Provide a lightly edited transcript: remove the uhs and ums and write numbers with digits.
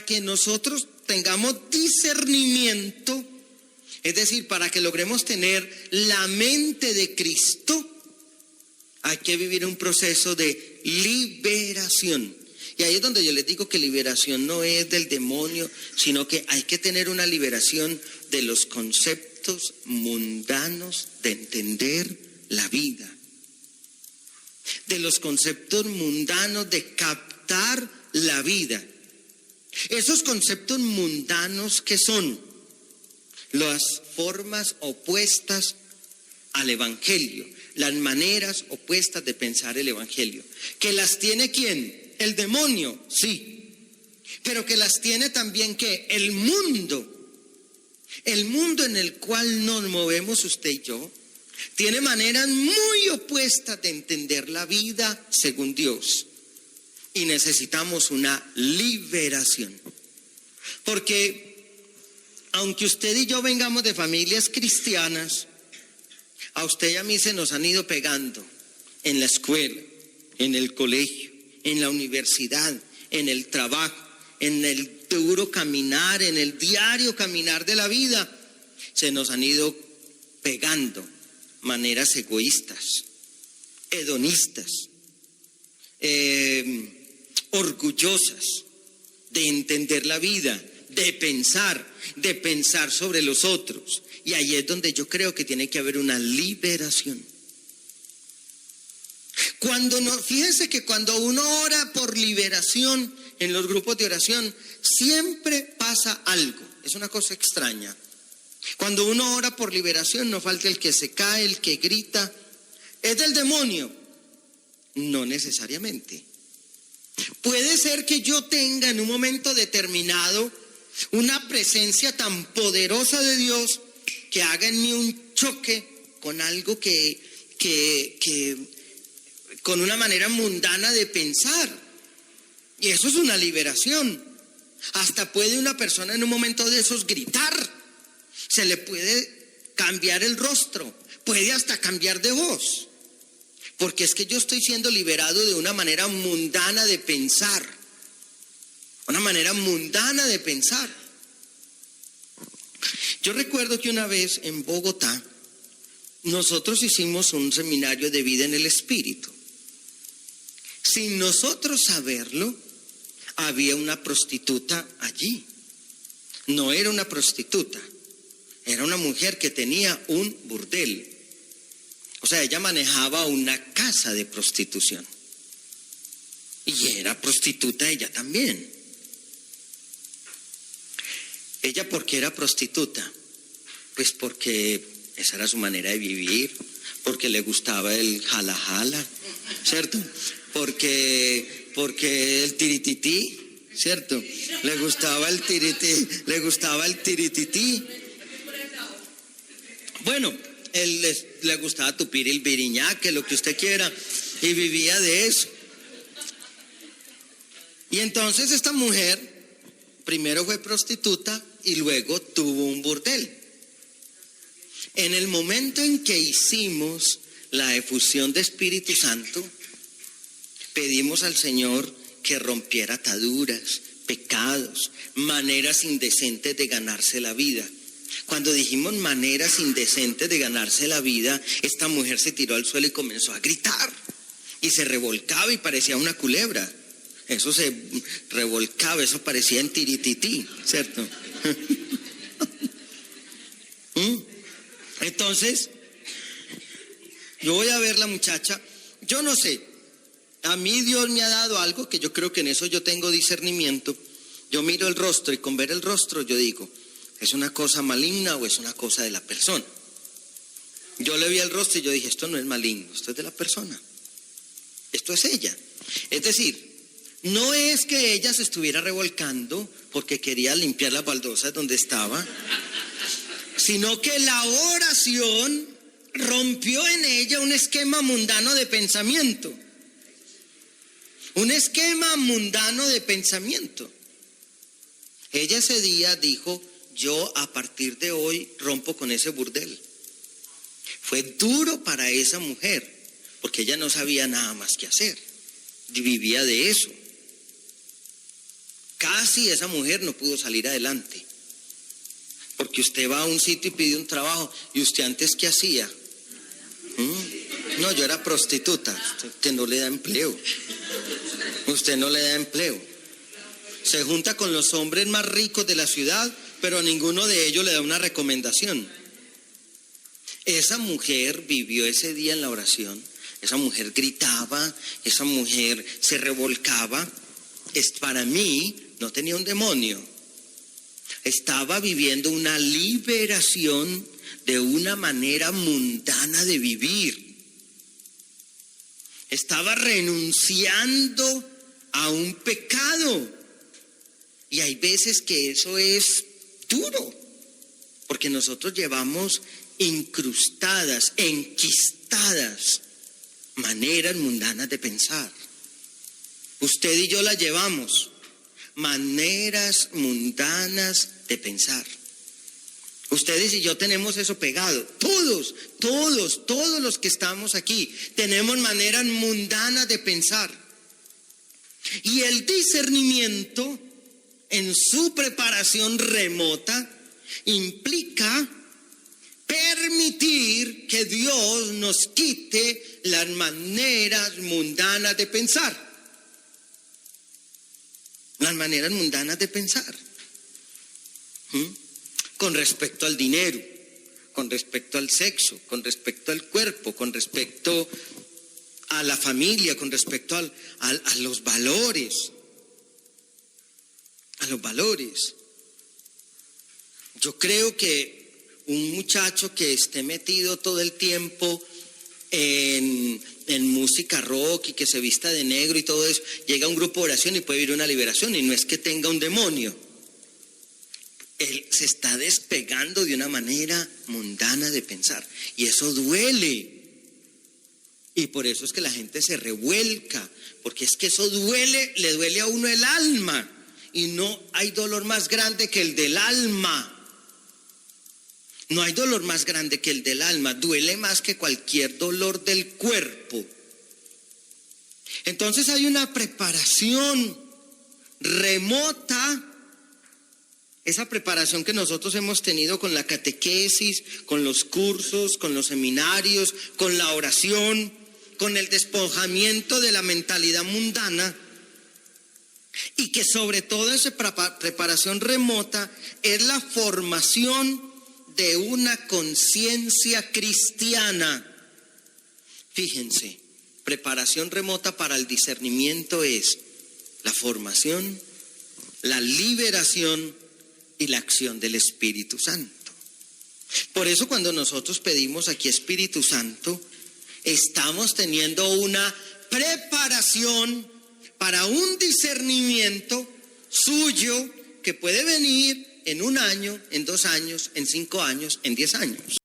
que nosotros tengamos discernimiento, es decir, para que logremos tener la mente de Cristo, hay que vivir un proceso de liberación. Y ahí es donde yo les digo que liberación no es del demonio, sino que hay que tener una liberación de los conceptos mundanos de entender la vida, de los conceptos mundanos de captar la vida. Esos conceptos mundanos que son las formas opuestas al evangelio, las maneras opuestas de pensar el evangelio, que las tiene ¿quién? El demonio, sí, pero que las tiene también ¿qué? El mundo en el cual nos movemos usted y yo, tiene maneras muy opuestas de entender la vida según Dios. Y necesitamos una liberación. Porque aunque usted y yo vengamos de familias cristianas, a usted y a mí se nos han ido pegando en la escuela, en el colegio, en la universidad, en el trabajo, en el duro caminar, en el diario caminar de la vida. Se nos han ido pegando maneras egoístas, hedonistas, orgullosas de entender la vida, de pensar sobre los otros. Y ahí es donde yo creo que tiene que haber una liberación. Fíjense que cuando uno ora por liberación en los grupos de oración, siempre pasa algo. Es una cosa extraña. Cuando uno ora por liberación, no falta el que se cae, el que grita. ¿Es del demonio? No necesariamente. Puede ser que yo tenga en un momento determinado una presencia tan poderosa de Dios que haga en mí un choque con algo que con una manera mundana de pensar. Y eso es una liberación. Hasta puede una persona en un momento de esos gritar. Se le puede cambiar el rostro. Puede hasta cambiar de voz. Porque es que yo estoy siendo liberado de una manera mundana de pensar. Una manera mundana de pensar. Yo recuerdo que una vez en Bogotá, nosotros hicimos un seminario de vida en el Espíritu. Sin nosotros saberlo, había una prostituta allí. No era una prostituta, era una mujer que tenía un burdel. O sea, ella manejaba una casa de prostitución. Y era prostituta ella también. ¿Ella por qué era prostituta? Pues porque esa era su manera de vivir, porque le gustaba el jala jala, ¿cierto? Porque el tiritití, ¿cierto? Le gustaba el tiritití. Bueno, él le gustaba tupir el biriñaque, lo que usted quiera, y vivía de eso. Y entonces esta mujer primero fue prostituta y luego tuvo un burdel. En el momento en que hicimos la efusión de Espíritu Santo, pedimos al Señor que rompiera ataduras, pecados, maneras indecentes de ganarse la vida. Cuando dijimos maneras indecentes de ganarse la vida, esta mujer se tiró al suelo y comenzó a gritar. Y se revolcaba y parecía una culebra. Eso se revolcaba, eso parecía en tiritití, ¿cierto? Entonces, yo voy a ver la muchacha, yo no sé, a mí Dios me ha dado algo que yo creo que en eso yo tengo discernimiento. Yo miro el rostro y con ver el rostro yo digo, ¿es una cosa maligna o es una cosa de la persona? Yo le vi el rostro y yo dije, esto no es maligno, esto es de la persona. Esto es ella. Es decir, no es que ella se estuviera revolcando porque quería limpiar las baldosas donde estaba, sino que la oración rompió en ella un esquema mundano de pensamiento. Un esquema mundano de pensamiento. Ella ese día dijo, yo a partir de hoy rompo con ese burdel. Fue duro para esa mujer, porque ella no sabía nada más que hacer. Vivía de eso. casi esa mujer no pudo salir adelante. Porque usted va a un sitio y pide un trabajo, y usted antes, ¿qué hacía? No, yo era prostituta. Usted no le da empleo. Usted no le da empleo. Se junta con los hombres más ricos de la ciudad, pero a ninguno de ellos le da una recomendación. Esa mujer vivió ese día en la oración. Esa mujer gritaba, esa mujer se revolcaba. Para mí no tenía un demonio. Estaba viviendo una liberación de una manera mundana de vivir. Estaba renunciando a un pecado. Y hay veces que eso es duro, porque nosotros llevamos incrustadas, enquistadas maneras mundanas de pensar. Usted y yo las llevamos, maneras mundanas de pensar. Ustedes y yo tenemos eso pegado. Todos los que estamos aquí tenemos maneras mundanas de pensar. Y el discernimiento en su preparación remota implica permitir que Dios nos quite las maneras mundanas de pensar. Las maneras mundanas de pensar. Con respecto al dinero, con respecto al sexo, con respecto al cuerpo, con respecto a la familia, con respecto a los valores. A los valores. Yo creo que un muchacho que esté metido todo el tiempo en música rock y que se vista de negro y todo eso, llega a un grupo de oración y puede vivir una liberación, y no es que tenga un demonio. Él se está despegando de una manera mundana de pensar, y eso duele. Y por eso es que la gente se revuelca, porque es que eso duele, le duele a uno el alma, y no hay dolor más grande que el del alma. No hay dolor más grande que el del alma, duele más que cualquier dolor del cuerpo. Entonces hay una preparación remota, esa preparación que nosotros hemos tenido con la catequesis, con los cursos, con los seminarios, con la oración, con el despojamiento de la mentalidad mundana, y que sobre todo esa preparación remota es la formación de una conciencia cristiana. Fíjense, preparación remota para el discernimiento es la formación, la liberación y la acción del Espíritu Santo. Por eso cuando nosotros pedimos aquí Espíritu Santo, estamos teniendo una preparación para un discernimiento suyo que puede venir en 1 año, en 2 años, en 5 años, en 10 años.